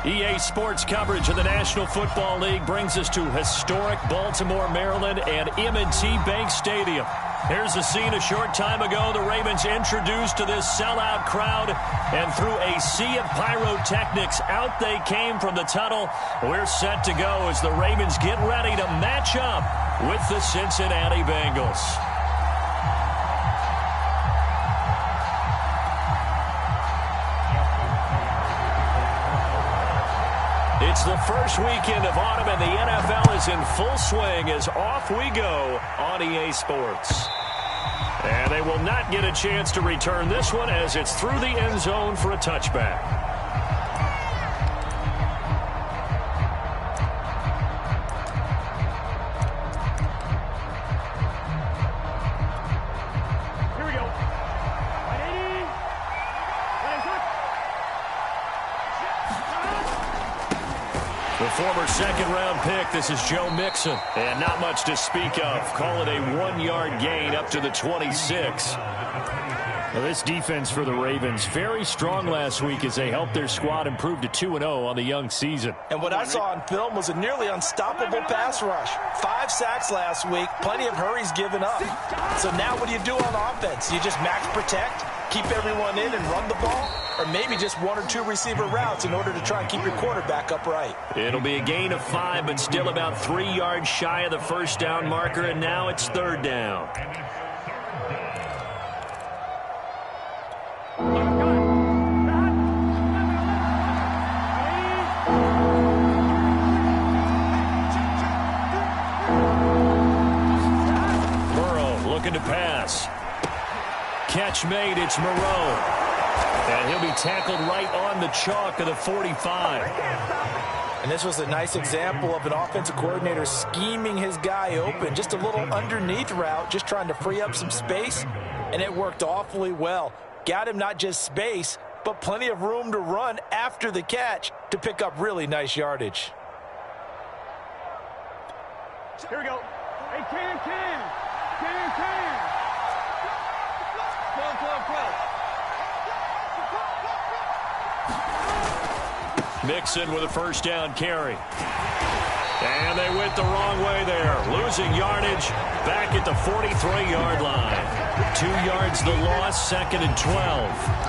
EA Sports coverage of the National Football League brings us to historic Baltimore, Maryland, and M&T Bank Stadium. Here's the scene a short time ago. The Ravens introduced to this sellout crowd, and through a sea of pyrotechnics, out they came from the tunnel. We're set to go as the Ravens get ready to match up with the Cincinnati Bengals. It's the first weekend of autumn, and the NFL is in full swing as off we go on EA Sports. And they will not get a chance to return this one as it's through the end zone for a touchback. Former second-round pick, this is Joe Mixon. And not much to speak of. Call it a 1-yard gain up to the 26. Well, this defense for the Ravens, very strong last week as they helped their squad improve to 2-0 on the young season. And what I saw on film was a nearly unstoppable pass rush. 5 sacks last week, plenty of hurries given up. So now what do you do on offense? You just max protect, keep everyone in and run the ball? Or maybe just 1 or 2 receiver routes in order to try and keep your quarterback upright. It'll be a gain of 5, but still about 3 yards shy of the first down marker, and now it's third down. Burrow looking to pass. Catch made, it's Moreau. And he'll be tackled right on the chalk of the 45. And this was a nice example of an offensive coordinator scheming his guy open. Just a little underneath route, just trying to free up some space. And it worked awfully well. Got him not just space, but plenty of room to run after the catch to pick up really nice yardage. Here we go. Hey, Cam. Flow. Mixon with a first down carry. And they went the wrong way there. Losing yardage back at the 43-yard line. 2 yards the loss, 2nd and 12.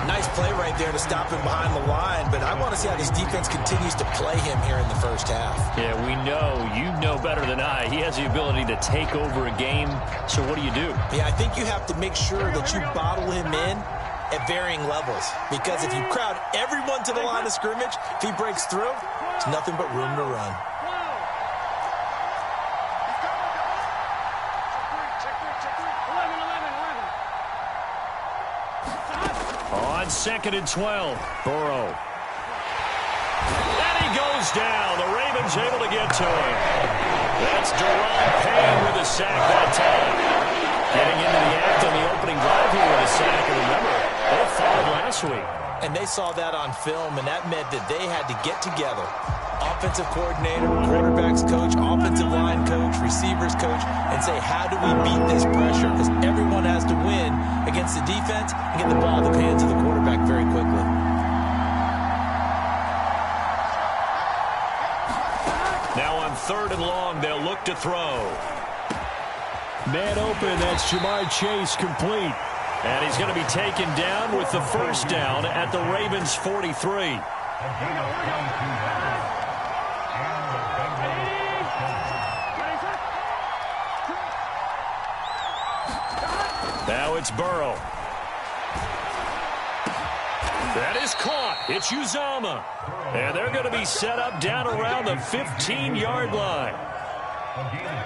Nice play right there to stop him behind the line, but I want to see how this defense continues to play him here in the first half. Yeah, we know. You know better than I. He has the ability to take over a game, so what do you do? Yeah, I think you have to make sure that you bottle him in at varying levels, because if you crowd everyone to the line of scrimmage, if he breaks through, it's nothing but room to run. On 2nd and 12, Burrow. And he goes down. The Ravens able to get to him. That's Deron Payne with a sack that time. Getting into the act on the opening drive here with a sack. And remember, they fouled last week. And they saw that on film, and that meant that they had to get together. Offensive coordinator, quarterbacks coach, offensive line coach, receivers coach, and say, how do we beat this pressure? Because everyone has to win against the defense and get the ball in the hands of the quarterback very quickly. Now on 3rd and long, they'll look to throw. Man open, that's Jamar Chase complete. And he's going to be taken down with the first down at the Ravens' 43. Now it's Burrow. That is caught. It's Uzomah. And they're going to be set up down around the 15-yard line.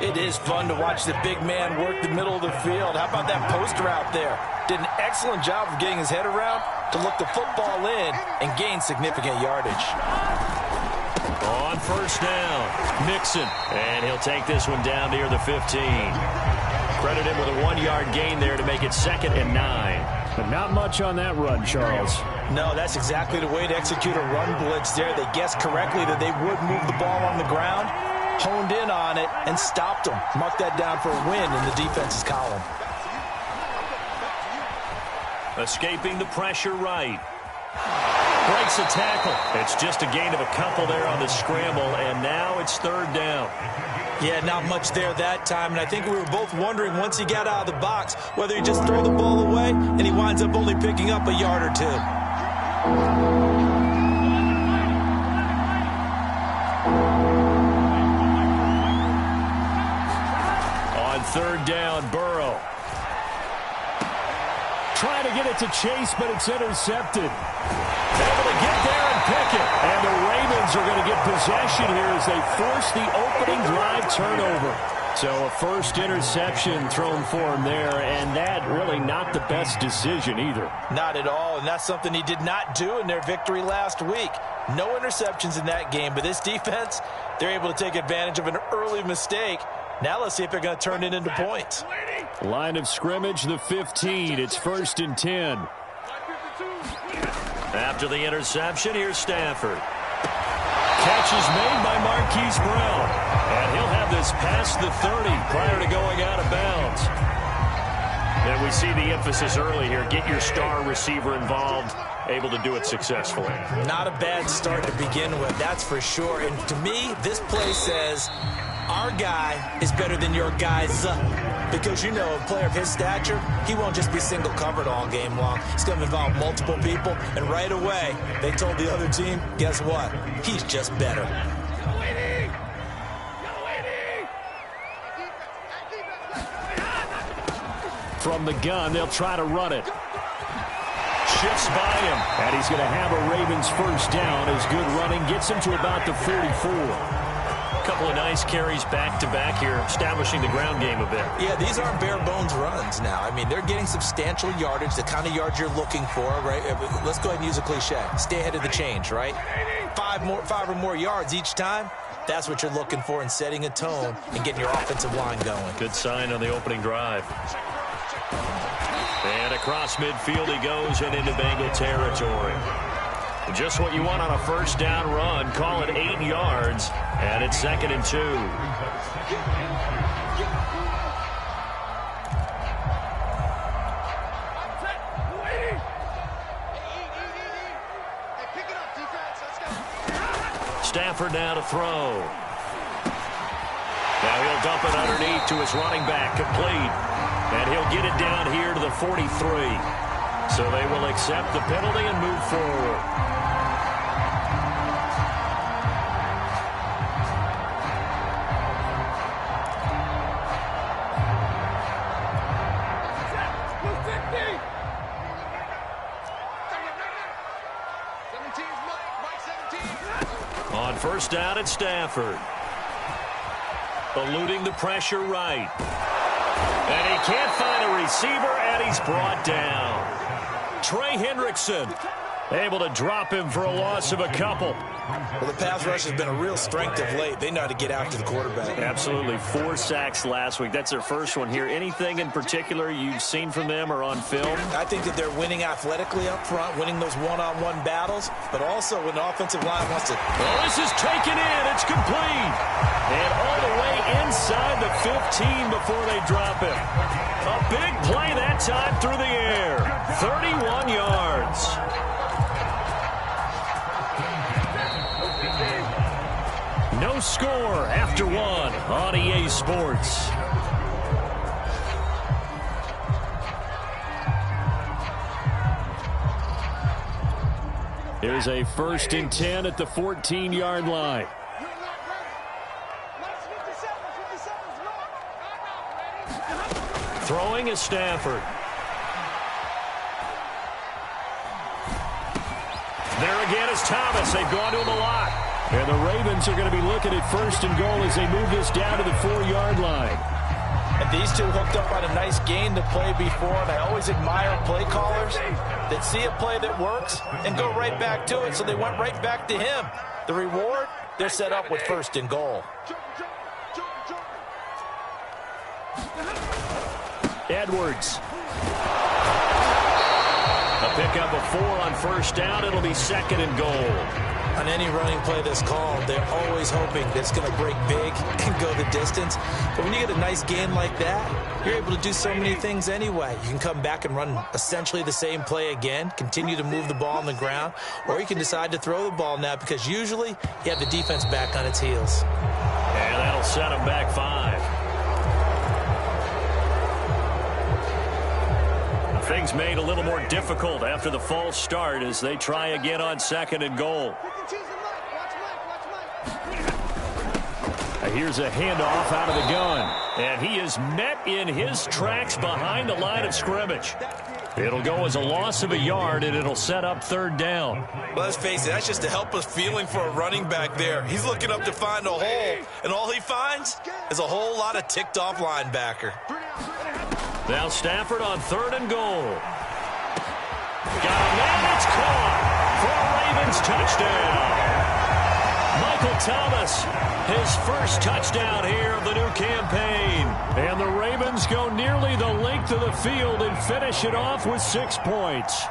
It is fun to watch the big man work the middle of the field. How about that poster out there? Did an excellent job of getting his head around to look the football in and gain significant yardage. On first down, Mixon. And he'll take this one down near the 15. Credit him with a 1-yard gain there to make it 2nd and 9. But not much on that run, Charles. No, that's exactly the way to execute a run blitz there. They guessed correctly that they would move the ball on the ground, honed in on it, and stopped them. Mark that down for a win in the defense's column. Escaping the pressure right. Breaks a tackle. It's just a gain of a couple there on the scramble, and now it's third down. Yeah, not much there that time, and I think we were both wondering once he got out of the box whether he just throw the ball away and he winds up only picking up a yard or two. On third down, Burrow. Trying to get it to Chase, but it's intercepted. Able to get there and pick it. And the Ravens are going to get possession here as they force the opening drive turnover. So a first interception thrown for him there, and that really not the best decision either. Not at all, and that's something he did not do in their victory last week. No interceptions in that game, but this defense, they're able to take advantage of an early mistake. Now let's see if they're going to turn it into points. Line of scrimmage, the 15. It's 1st and 10. After the interception, here's Stafford. Catch is made by Marquise Brown. And he'll have this past the 30 prior to going out of bounds. And we see the emphasis early here. Get your star receiver involved, able to do it successfully. Not a bad start to begin with, that's for sure. And to me, this play says our guy is better than your guys. Because, you know, a player of his stature, he won't just be single covered all game long. He's going to involve multiple people. And right away, they told the other team, guess what? He's just better. From the gun, they'll try to run it. Shifts by him. And he's going to have a Ravens first down as good running gets him to about the 44. Couple of nice carries back-to-back here, establishing the ground game a bit. Yeah, these aren't bare-bones runs now. I mean, they're getting substantial yardage, the kind of yards you're looking for, right? Let's go ahead and use a cliche. Stay ahead of the change, right? Five or more yards each time. That's what you're looking for in setting a tone and getting your offensive line going. Good sign on the opening drive. And across midfield he goes and into Bengal territory. Just what you want on a first down run. Call it 8 yards, and it's 2nd and 2. Stafford now to throw. Now he'll dump it underneath to his running back, complete. And he'll get it down here to the 43. So they will accept the penalty and move forward. On first down at Stafford. Eluding the pressure right. And he can't find a receiver, and he's brought down. Trey Hendrickson able to drop him for a loss of a couple. Well, the pass rush has been a real strength of late. They know how to get after the quarterback. Absolutely. 4 sacks last week. That's their first one here. Anything in particular you've seen from them or on film? I think that they're winning athletically up front, winning those one-on-one battles, but also when the offensive line wants to... Well, this is taken in. It's complete. And all the way inside the 15 before they drop him. A big play that time through the air. 31 yards. No score after 1 on EA Sports. Here's a 1st and 10 at the 14-yard line. Throwing is Stafford. There again is Thomas. They've gone to him a lot. And the Ravens are going to be looking at 1st and goal as they move this down to the 4-yard line. And these two hooked up on a nice gain to play before, and I always admire play callers that see a play that works and go right back to it, so they went right back to him. The reward, they're set up with 1st and goal. Edwards. A pickup of 4 on first down. It'll be 2nd and goal. On any running play that's called, they're always hoping that it's going to break big and go the distance. But when you get a nice gain like that, you're able to do so many things anyway. You can come back and run essentially the same play again, continue to move the ball on the ground, or you can decide to throw the ball now because usually you have the defense back on its heels. And that'll set them back 5. Things made a little more difficult after the false start as they try again on 2nd and goal. Here's a handoff out of the gun. And he is met in his tracks behind the line of scrimmage. It'll go as a loss of a yard, and it'll set up 3rd down. Well, let's face it, that's just a helpless feeling for a running back there. He's looking up to find a hole, and all he finds is a whole lot of ticked-off linebacker. Now Stafford on 3rd and goal. Got him, and it's caught for a Ravens touchdown. Michael Thomas, his first touchdown here of the new campaign. And the Ravens go nearly the length of the field and finish it off with 6 points.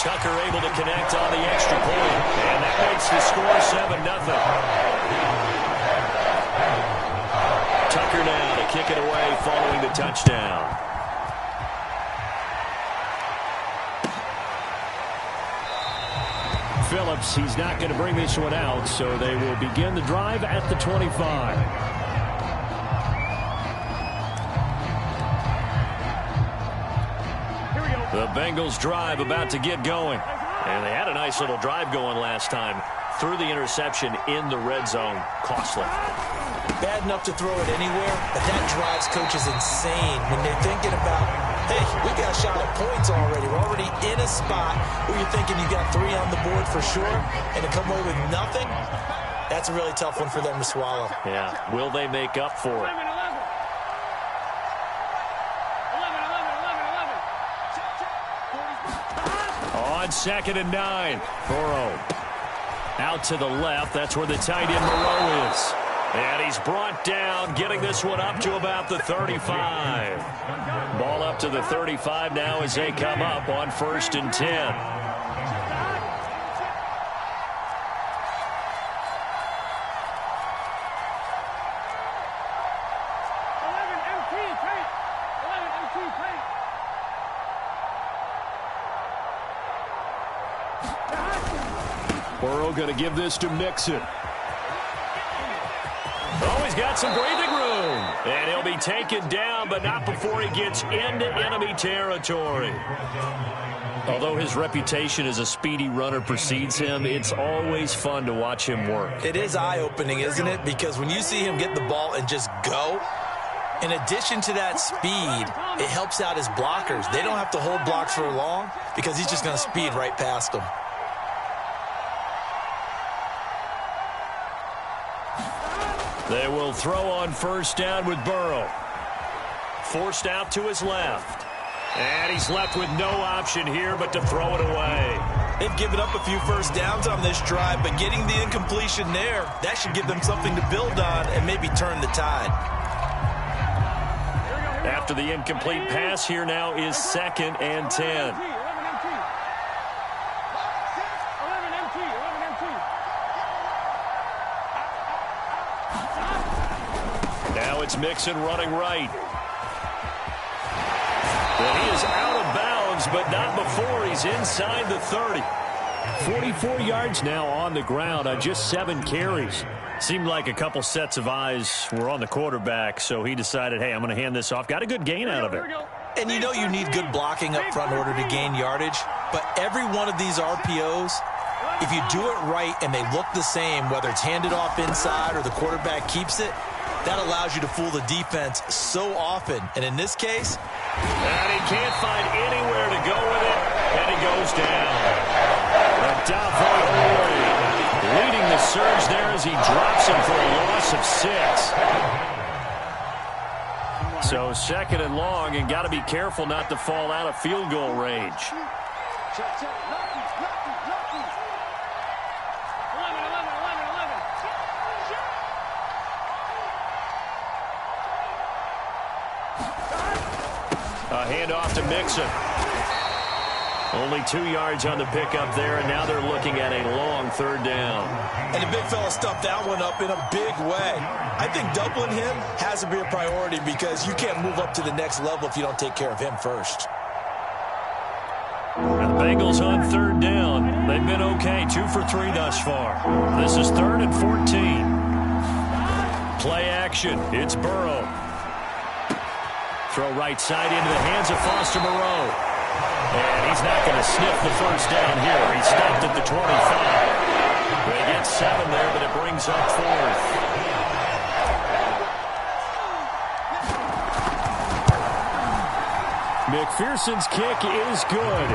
Tucker able to connect on the extra point. And that makes the score 7-0. Tucker now to kick it away following the touchdown. Phillips, he's not going to bring this one out, so they will begin the drive at the 25. The Bengals drive about to get going. And they had a nice little drive going last time. Threw the interception in the red zone. Costly. Bad enough to throw it anywhere, but that drives coaches insane when they're thinking about, hey, we got a shot at points already. We're already in a spot where you're thinking you got 3 on the board for sure, and to come away with nothing, that's a really tough one for them to swallow. Yeah, will they make up for it? On 2nd and 9, Burrow out to the left. That's where the tight end Moreau is. And he's brought down, getting this one up to about the 35. Ball up to the 35 now as they come up on 1st and 10. Burrow going to give this to Mixon. Oh, he's got some breathing room. And he'll be taken down, but not before he gets into enemy territory. Although his reputation as a speedy runner precedes him, it's always fun to watch him work. It is eye-opening, isn't it? Because when you see him get the ball and just go, in addition to that speed, it helps out his blockers. They don't have to hold blocks for long because he's just going to speed right past them. They will throw on 1st down with Burrow. Forced out to his left. And he's left with no option here but to throw it away. They've given up a few first downs on this drive, but getting the incompletion there, that should give them something to build on and maybe turn the tide. After the incomplete pass, here now is 2nd and 10. Now it's Mixon running right. And he is out of bounds, but not before he's inside the 30. 44 yards now on the ground on just 7 carries. Seemed like a couple sets of eyes were on the quarterback, so he decided, hey, I'm going to hand this off. Got a good gain out of it. And you know you need good blocking up front in order to gain yardage, but every one of these RPOs, if you do it right and they look the same, whether it's handed off inside or the quarterback keeps it, that allows you to fool the defense so often. And in this case, and he can't find anywhere to go with it, and he goes down. Leading the surge there as he drops him for a loss of 6. So 2nd and long, and got to be careful not to fall out of field goal range. A handoff to Mixon. Only 2 yards on the pickup there, and now they're looking at a long third down. And the big fella stuffed that one up in a big way. I think doubling him has to be a priority because you can't move up to the next level if you don't take care of him first. And the Bengals on third down. They've been okay, 2 for 3 thus far. This is 3rd and 14. Play action. It's Burrow. Throw right side into the hands of Foster Moreau. And he's not going to sniff the first down here. He stopped at the 25. They get 7 there, but it brings up 4th. McPherson's kick is good.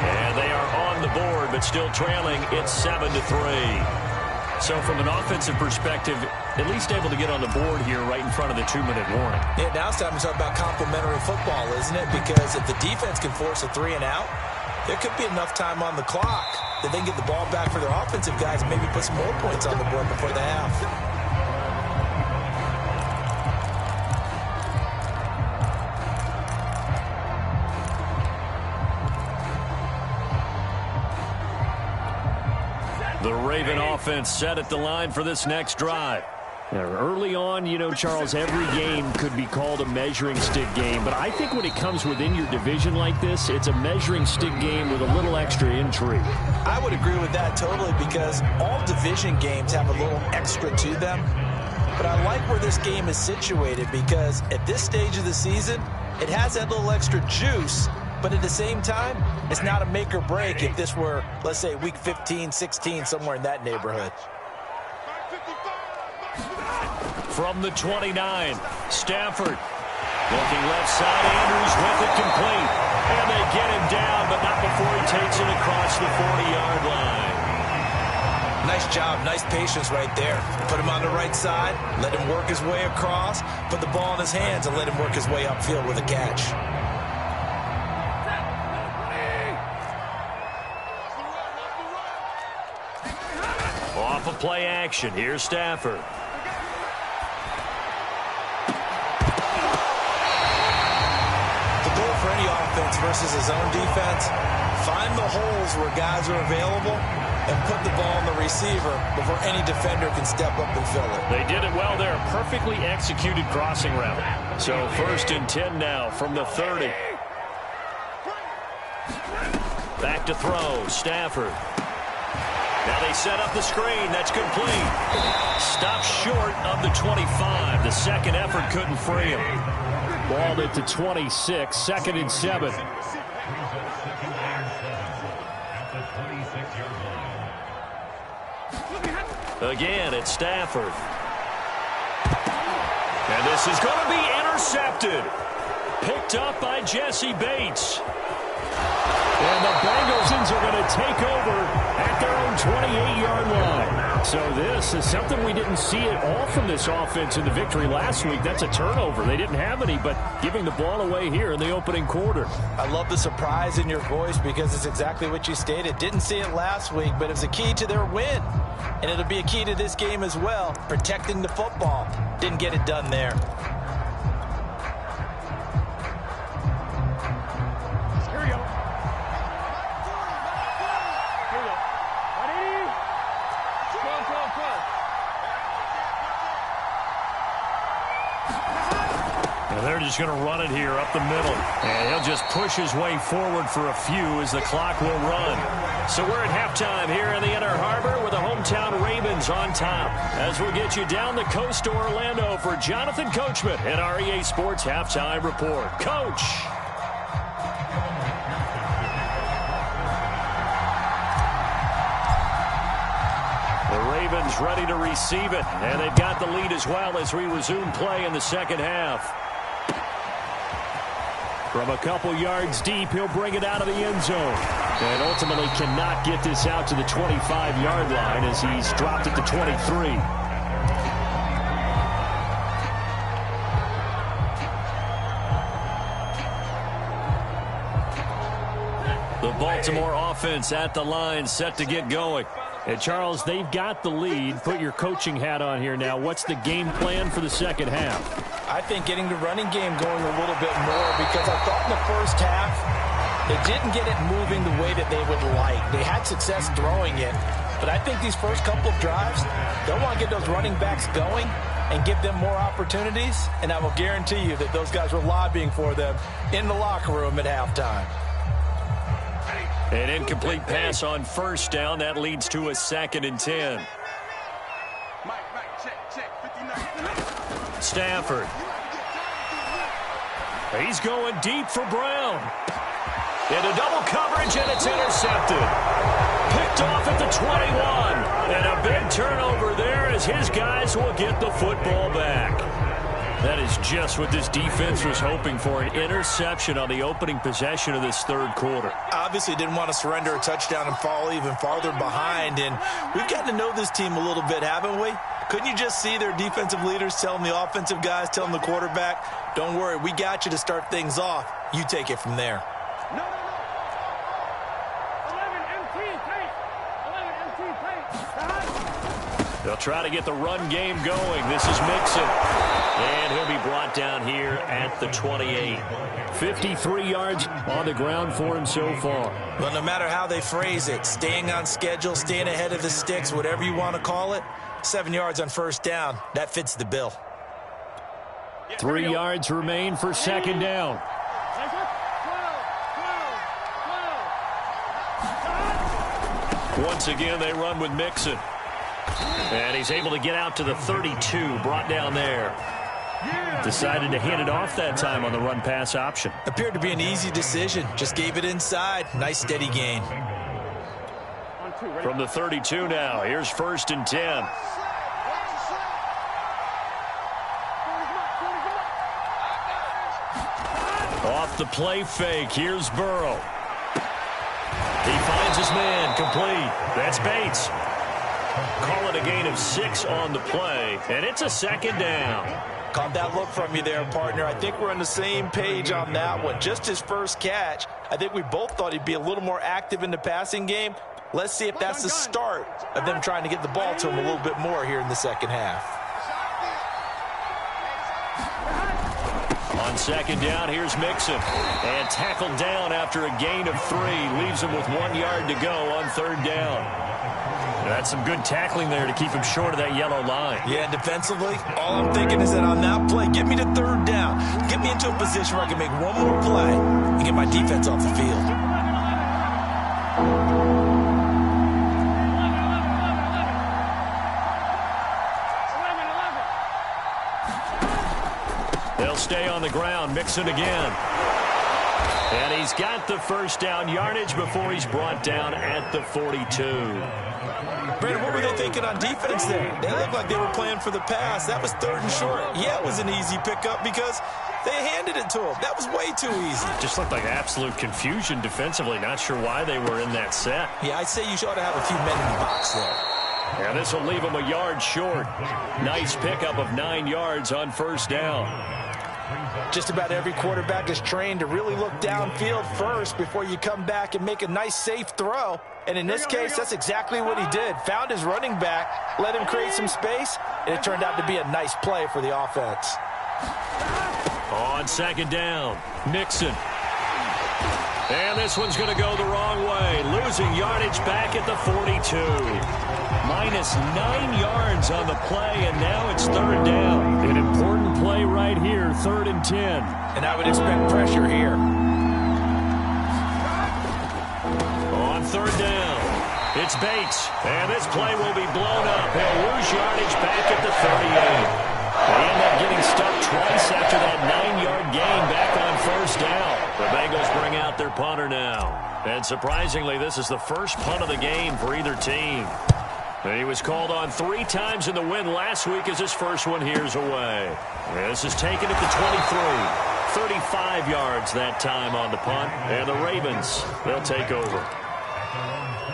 And they are on the board, but still trailing. It's 7-3. So from an offensive perspective, at least able to get on the board here right in front of the 2-minute warning. Yeah, now it's time to talk about complementary football, isn't it? Because if the defense can force a 3 and out, there could be enough time on the clock that they can get the ball back for their offensive guys and maybe put some more points on the board before the half. The Raven offense set at the line for this next drive. Now, early on, you know, Charles, every game could be called a measuring stick game. But I think when it comes within your division like this, it's a measuring stick game with a little extra intrigue. I would agree with that totally because all division games have a little extra to them. But I like where this game is situated because at this stage of the season, it has that little extra juice. But at the same time, it's not a make or break if this were, let's say, week 15, 16, somewhere in that neighborhood. From the 29, Stafford. Looking left side, Andrews with it complete. And they get him down, but not before he takes it across the 40-yard line. Nice job, nice patience right there. Put him on the right side, let him work his way across, put the ball in his hands, and let him work his way upfield with a catch. Off of play action, here's Stafford. The goal for any offense versus his own defense, find the holes where guys are available and put the ball on the receiver before any defender can step up and fill it. They did it well there. Perfectly executed crossing route. So 1st and 10 now from the 30. Back to throw, Stafford. Now they set up the screen. That's complete. Stopped short of the 25. The second effort couldn't free him. Balled it to 26. 2nd and 7. Again, it's Stafford. And this is going to be intercepted. Picked up by Jesse Bates. And the Bengals are going to take over at their own 28-yard line. So this is something we didn't see at all from this offense in the victory last week. That's a turnover. They didn't have any, but giving the ball away here in the opening quarter. I love the surprise in your voice because it's exactly what you stated. Didn't see it last week, but it was a key to their win. And it'll be a key to this game as well, protecting the football. Didn't get it done there. They're just going to run it here up the middle. And he'll just push his way forward for a few as the clock will run. So we're at halftime here in the Inner Harbor with the hometown Ravens on top. As we'll get you down the coast to Orlando for Jonathan Coachman and our EA Sports Halftime Report. Coach! The Ravens ready to receive it, and they've got the lead as well as we resume play in the second half. From a couple yards deep, he'll bring it out of the end zone. And ultimately cannot get this out to the 25-yard line as he's dropped at the 23. The Baltimore offense at the line, set to get going. And, Charles, they've got the lead. Put your coaching hat on here now. What's the game plan for the second half? I think getting the running game going a little bit more because I thought in the first half They didn't get it moving the way that they would like. They had success throwing it, but I think these first couple of drives, they'll want to get those running backs going and give them more opportunities, and I will guarantee you that those guys were lobbying for them in the locker room at halftime. An incomplete pass on first down. That leads to a 2nd and 10. Stafford. He's going deep for Brown. Into double coverage, and it's intercepted. Picked off at the 21. And a big turnover there as his guys will get the football back. That is just what this defense was hoping for, an interception on the opening possession of this third quarter. Obviously didn't want to surrender a touchdown and fall even farther behind, and we've gotten to know this team a little bit, haven't we? Couldn't you just see their defensive leaders telling the offensive guys, telling the quarterback, don't worry, we got you to start things off. You take it from there. They'll try to get the run game going. This is Mixon. And he'll be brought down here at the 28. 53 yards on the ground for him so far. Well, no matter how they phrase it, staying on schedule, staying ahead of the sticks, whatever you want to call it, 7 yards on first down, that fits the bill. 3 yards remain for 2nd down. Once again, they run with Mixon. And he's able to get out to the 32, brought down there. Decided to hand it off that time on the run-pass option. Appeared to be an easy decision. Just gave it inside. Nice, steady gain. From the 32 now, here's 1st and 10. Off the play fake, here's Burrow. He finds his man, complete. That's Bates. Call it a gain of 6 on the play, and it's a 2nd down. Caught that look from you there, partner. I think we're on the same page on that one. Just his first catch, I think we both thought he'd be a little more active in the passing game. Let's see if that's the start of them trying to get the ball to him a little bit more here in the second half. On 2nd down, here's Mixon. And tackled down after a gain of 3. Leaves him with 1 yard to go on 3rd down. That's some good tackling there to keep him short of that yellow line. Yeah, defensively, all I'm thinking is that on that play, get me to 3rd down. Get me into a position where I can make one more play and get my defense off the field. They'll stay on the ground. Mixon again. And he's got the first down yardage before he's brought down at the 42. Brandon, what were they thinking on defense there? They looked like they were playing for the pass. That was 3rd and short. Yeah, it was an easy pickup because they handed it to him. That was way too easy. Just looked like absolute confusion defensively. Not sure why they were in that set. Yeah, I'd say you ought to have a few men in the box there. And this will leave him a yard short. Nice pickup of 9 yards on first down. Just about every quarterback is trained to really look downfield first before you come back and make a nice, safe throw. And in this case, that's exactly what he did. Found his running back, let him create some space, and it turned out to be a nice play for the offense. On 2nd down, Mixon. And this one's going to go the wrong way. Losing yardage back at the 42. Minus 9 yards on the play, and now it's 3rd down. An important play right here, 3rd and 10. And I would expect pressure here. On 3rd down, it's Bates. And this play will be blown up. He'll lose yardage back at the 38. They end up getting stuck twice after that 9-yard gain back on first down. The Bengals bring out their punter now. And surprisingly, this is the first punt of the game for either team. And he was called on 3 times in the win last week as his first one here's away. This is taken at the 23. 35 yards that time on the punt. And the Ravens, they'll take over.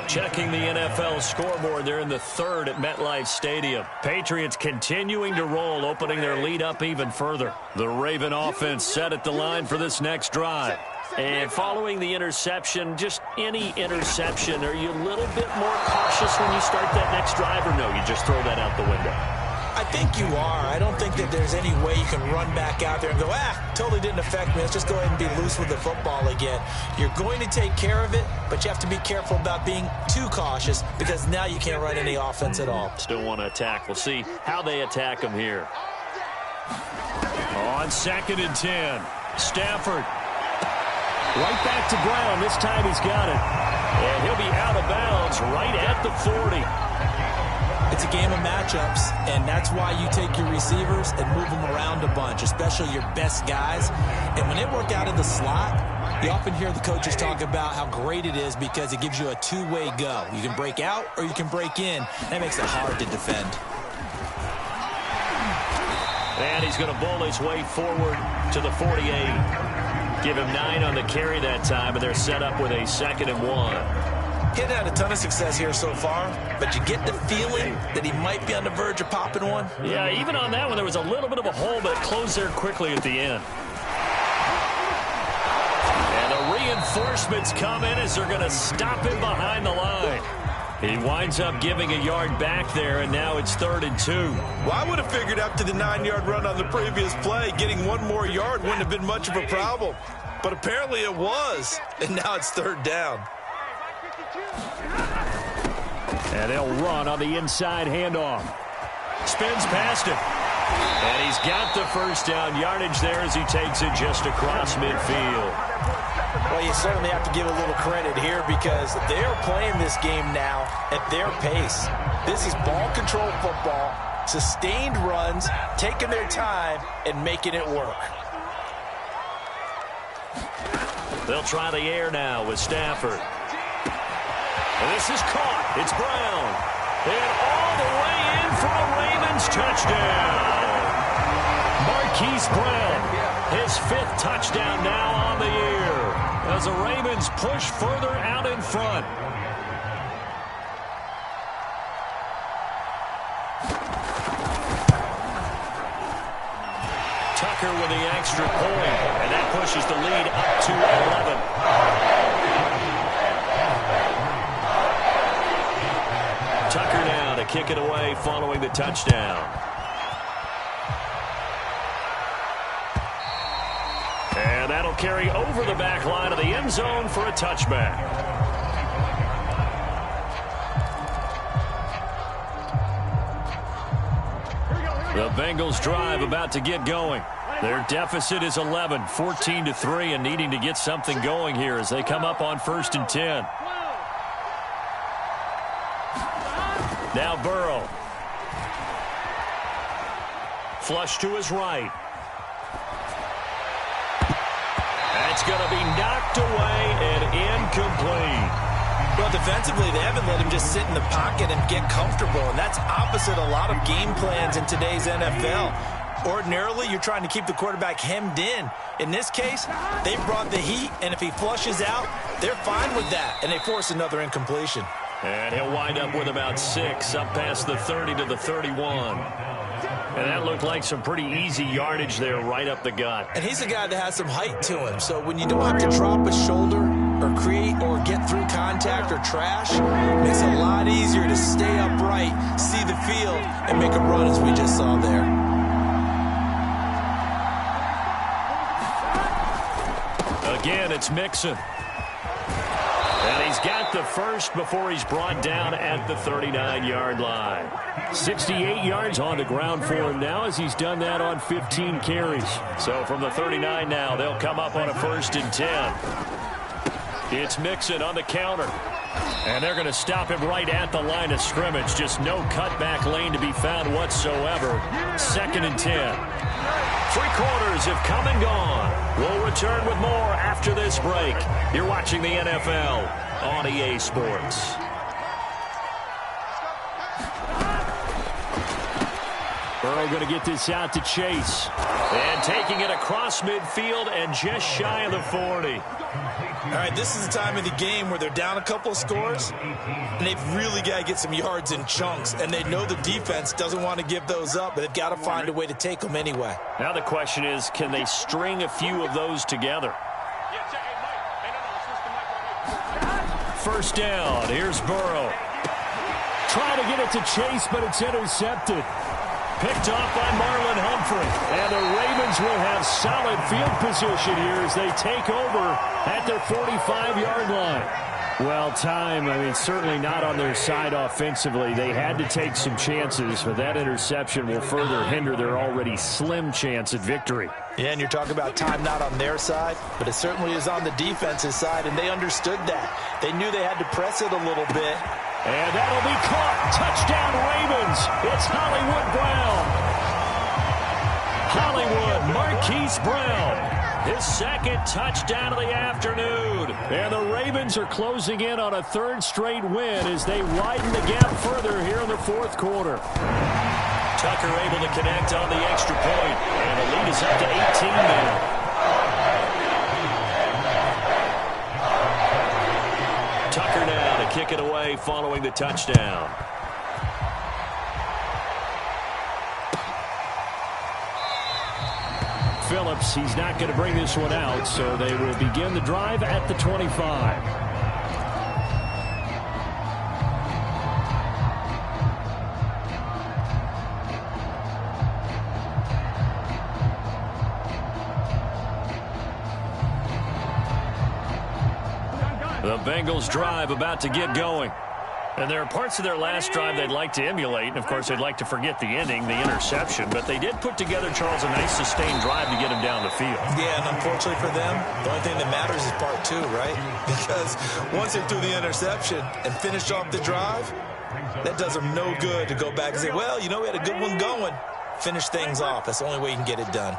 Checking the NFL scoreboard, they're in the 3rd at MetLife Stadium. Patriots continuing to roll, opening their lead up even further. The Raven offense set at the line for this next drive. And following the interception, just any interception, are you a little bit more cautious when you start that next drive, or no, you just throw that out the window? I think you are. I don't think that there's any way you can run back out there and go, totally didn't affect me. Let's just go ahead and be loose with the football again. You're going to take care of it, but you have to be careful about being too cautious because now you can't run any offense at all. Still want to attack. We'll see how they attack him here. On 2nd and 10, Stafford. Right back to Brown. This time he's got it. And he'll be out of bounds right at the 40. It's a game of matchups, and that's why you take your receivers and move them around a bunch, especially your best guys. And when they work out of the slot, you often hear the coaches talk about how great it is because it gives you a two-way go. You can break out or you can break in. That makes it hard to defend. And he's going to bowl his way forward to the 48. Give him 9 on the carry that time, and they're set up with a 2nd and 1. He hadn't had a ton of success here so far, but you get the feeling that he might be on the verge of popping one. Yeah, even on that one, there was a little bit of a hole, but it closed there quickly at the end. And the reinforcements come in as they're going to stop him behind the line. He winds up giving a yard back there, and now it's 3rd and 2. Well, I would have figured after the 9-yard run on the previous play, getting one more yard wouldn't have been much of a problem. But apparently it was, and now it's 3rd down. And they'll run on the inside handoff. Spins past it. And he's got the first down yardage there as he takes it just across midfield. Well, you certainly have to give a little credit here because they're playing this game now at their pace. This is ball control football, sustained runs, taking their time, and making it work. They'll try the air now with Stafford. And this is caught. It's Brown. And all the way in for a Ravens touchdown. Marquise Brown, his 5th touchdown now on the year as the Ravens push further out in front. Tucker with the extra point, and that pushes the lead up to 11. Tucker now to kick it away following the touchdown. And that'll carry over the back line of the end zone for a touchback. The Bengals drive about to get going. Their deficit is 11, 14-3, and needing to get something going here as they come up on 1st and 10. Now Burrow. Flush to his right. That's going to be knocked away and incomplete. Well, defensively, they haven't let him just sit in the pocket and get comfortable, and that's opposite a lot of game plans in today's NFL. Ordinarily, you're trying to keep the quarterback hemmed in. In this case, they brought the heat, and if he flushes out, they're fine with that, and they force another incompletion. And he'll wind up with about 6 up past the 30 to the 31. And that looked like some pretty easy yardage there right up the gut. And he's a guy that has some height to him, so when you don't have to drop a shoulder or create or get through contact or trash, it makes it a lot easier to stay upright, see the field, and make a run as we just saw there. Again, it's Mixon. And he's got the first before he's brought down at the 39-yard line. 68 yards on the ground for him now as he's done that on 15 carries. So from the 39 now, they'll come up on a 1st and 10. It's Mixon on the counter. And they're going to stop him right at the line of scrimmage. Just no cutback lane to be found whatsoever. 2nd and 10. 3 quarters have come and gone. We'll return with more after this break. You're watching the NFL on EA Sports. Burrow going to get this out to Chase. And taking it across midfield and just shy of the 40. All right, this is the time of the game where they're down a couple of scores, and they've really got to get some yards in chunks, and they know the defense doesn't want to give those up, but they've got to find a way to take them anyway. Now the question is, can they string a few of those together? 1st down. Here's Burrow. Trying to get it to Chase, but it's intercepted. Picked off by Marlon Humphrey. And the Ravens will have solid field position here as they take over at their 45-yard line. Well, certainly not on their side offensively. They had to take some chances, but that interception will further hinder their already slim chance at victory. Yeah, and you're talking about time not on their side, but it certainly is on the defense's side, and they understood that. They knew they had to press it a little bit. And that'll be caught. Touchdown, Ravens. It's Hollywood Brown. Hollywood Marquise Brown. His second touchdown of the afternoon. And the Ravens are closing in on a third straight win as they widen the gap further here in the fourth quarter. Tucker able to connect on the extra point. And the lead is up to 18 now. Tucker now to kick it away following the touchdown. Phillips, he's not going to bring this one out, so they will begin the drive at the 25. The Bengals drive about to get going. And there are parts of their last drive they'd like to emulate. And, of course, they'd like to forget the ending, the interception. But they did put together, Charles, a nice sustained drive to get him down the field. Yeah, and unfortunately for them, the only thing that matters is part two, right? Because once they threw the interception and finished off the drive, that does them no good to go back and say, well, we had a good one going. Finish things off. That's the only way you can get it done.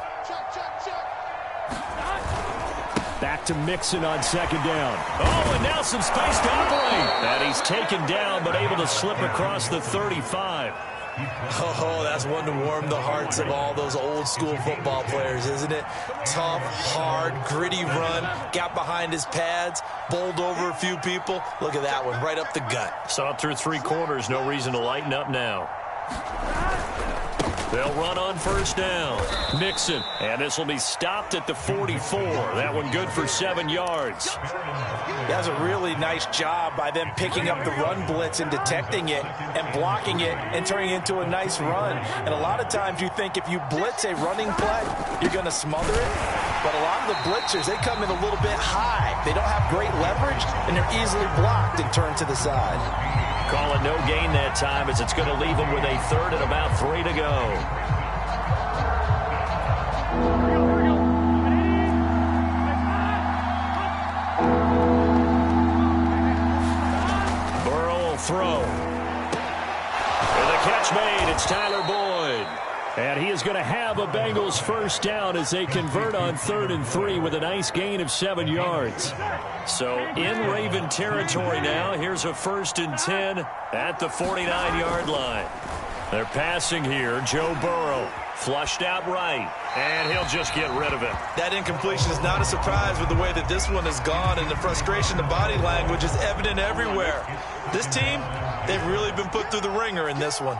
Back to Mixon on second down. Oh, and now some space to operate. And he's taken down, but able to slip across the 35. Oh, that's one to warm the hearts of all those old school football players, isn't it? Tough, hard, gritty run. Got behind his pads, bowled over a few people. Look at that one, right up the gut. Saw it through three quarters. No reason to lighten up now. They'll run on first down. Mixon. And this will be stopped at the 44. That one good for 7 yards. That was a really nice job by them picking up the run blitz and detecting it and blocking it and turning it into a nice run. And a lot of times you think if you blitz a running play, you're going to smother it. But a lot of the blitzers, they come in a little bit high. They don't have great leverage, and they're easily blocked and turned to the side. Call it no gain that time as it's going to leave them with a third and about 3 to go. Burrow will throw. And the catch made. It's Tyler Boyd. And he is going to have a Bengals first down as they convert on 3rd and 3 with a nice gain of 7 yards. So in Raven territory now. Here's a 1st and 10 at the 49-yard line. They're passing here. Joe Burrow flushed out right, and he'll just get rid of it. That incompletion is not a surprise with the way that this one has gone, and the frustration, the body language is evident everywhere. This team, they've really been put through the ringer in this one.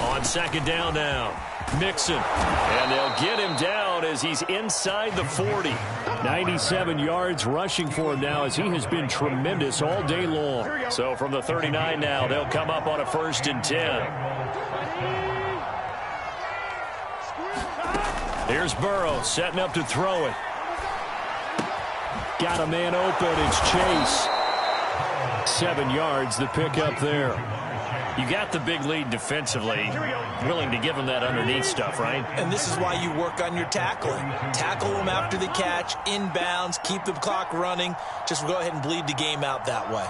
On second down now, Mixon. And they'll get him down as he's inside the 40. 97 yards rushing for him now as he has been tremendous all day long. So from the 39 now, they'll come up on a 1st and 10. Here's Burrow setting up to throw it. Got a man open. It's Chase. 7 yards, the pickup there. You got the big lead defensively, willing to give them that underneath stuff, right? And this is why you work on your tackling. Tackle them after the catch, inbounds, keep the clock running. Just go ahead and bleed the game out that way.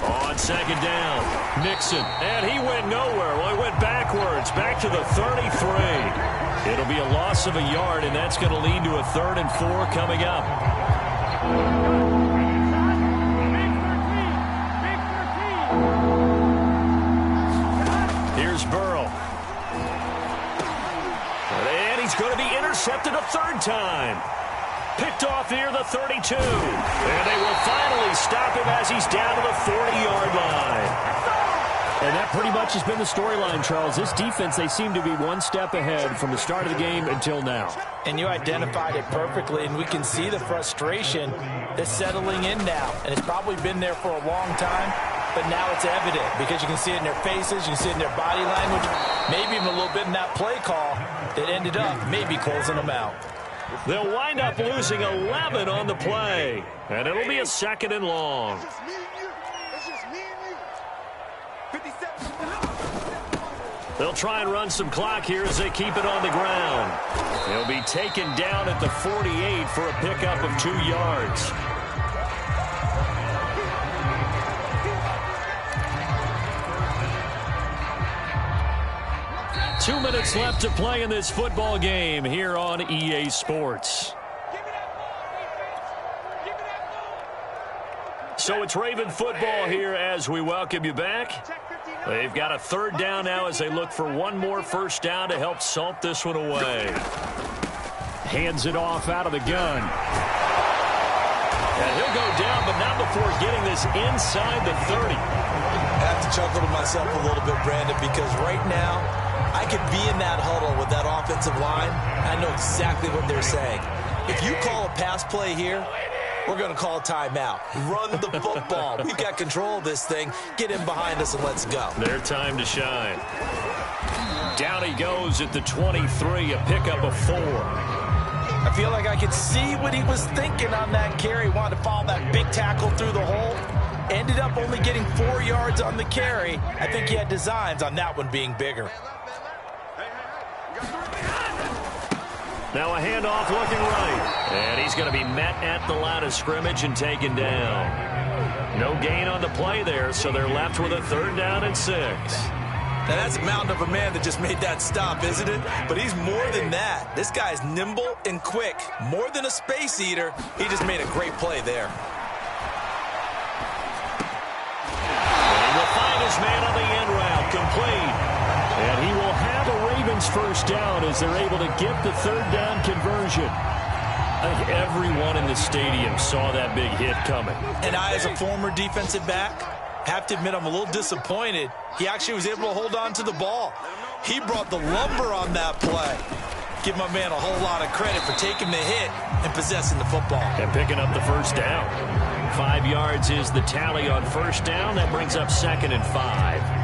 On second down, Mixon. And he went nowhere. Well, he went backwards, back to the 33. It'll be a loss of a yard, and that's going to lead to a 3rd and 4 coming up. Here's Burrow. And he's going to be intercepted a 3rd time. Picked off near the 32. And they will finally stop him as he's down to the 40-yard line. And that pretty much has been the storyline, Charles. This defense, they seem to be one step ahead from the start of the game until now. And you identified it perfectly, and we can see the frustration that's settling in now. And it's probably been there for a long time, but now it's evident because you can see it in their faces, you can see it in their body language, maybe even a little bit in that play call that ended up maybe closing them out. They'll wind up losing 11 on the play, and it'll be a 2nd and long. They'll try and run some clock here as they keep it on the ground. He'll be taken down at the 48 for a pickup of 2 yards. Two minutes left to play in this football game here on EA Sports. So it's Raven football here as we welcome you back. They've got a 3rd down now as they look for one more 1st down to help salt this one away. Hands it off out of the gun. And he'll go down, but not before getting this inside the 30. I have to chuckle to myself a little bit, Brandon, because right now I could be in that huddle with that offensive line. I know exactly what they're saying. If you call a pass play here, we're going to call a timeout. Run the football. We've got control of this thing. Get in behind us and let's go. Their time to shine. Down he goes at the 23, a pickup of 4. I feel like I could see what he was thinking on that carry. Wanted to follow that big tackle through the hole. Ended up only getting 4 yards on the carry. I think he had designs on that one being bigger. Now a handoff looking right. And he's going to be met at the line of scrimmage and taken down. No gain on the play there, so they're left with a 3rd down and 6. Now that's a mountain of a man that just made that stop, isn't it? But he's more than that. This guy's nimble and quick. More than a space eater. He just made a great play there. And he will find his man on the end route, complete. And he will have a Ravens 1st down as they're able to get the 3rd down conversion. I think everyone in the stadium saw that big hit coming. And I, as a former defensive back, have to admit I'm a little disappointed. He actually was able to hold on to the ball. He brought the lumber on that play. Give my man a whole lot of credit for taking the hit and possessing the football. And picking up the 1st down. 5 yards is the tally on 1st down. That brings up 2nd and 5.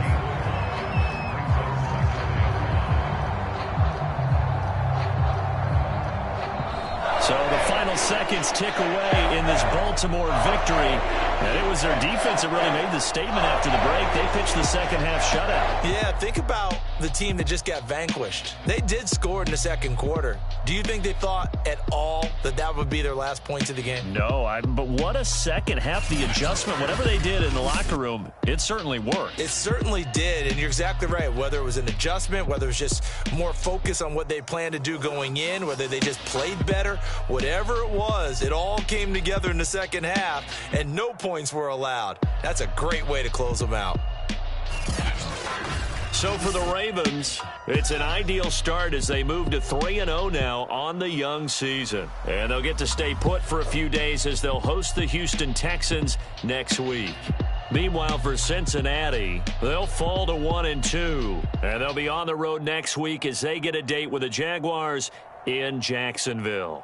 So the final seconds tick away in this Baltimore victory. And it was their defense that really made the statement after the break. They pitched the 2nd half shutout. Yeah, think about the team that just got vanquished. They did score in the 2nd quarter. Do you think they thought at all that that would be their last points of the game? No, but what a 2nd half. The adjustment, whatever they did in the locker room, it certainly worked. It certainly did, and you're exactly right. Whether it was an adjustment, whether it was just more focus on what they planned to do going in, whether they just played better, whatever it was, it all came together in the 2nd half, and no points were allowed. That's a great way to close them out. So for the Ravens, it's an ideal start as they move to 3-0 now on the young season. And they'll get to stay put for a few days as they'll host the Houston Texans next week. Meanwhile, for Cincinnati, they'll fall to 1-2. And they'll be on the road next week as they get a date with the Jaguars in Jacksonville.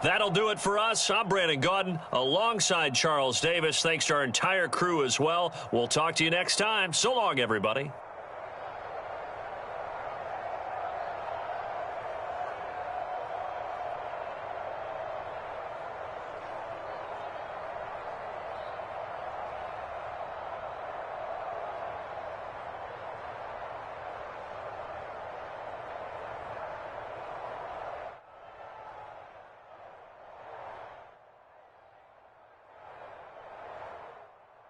That'll do it for us. I'm Brandon Gaudin alongside Charles Davis. Thanks to our entire crew as well. We'll talk to you next time. So long, everybody.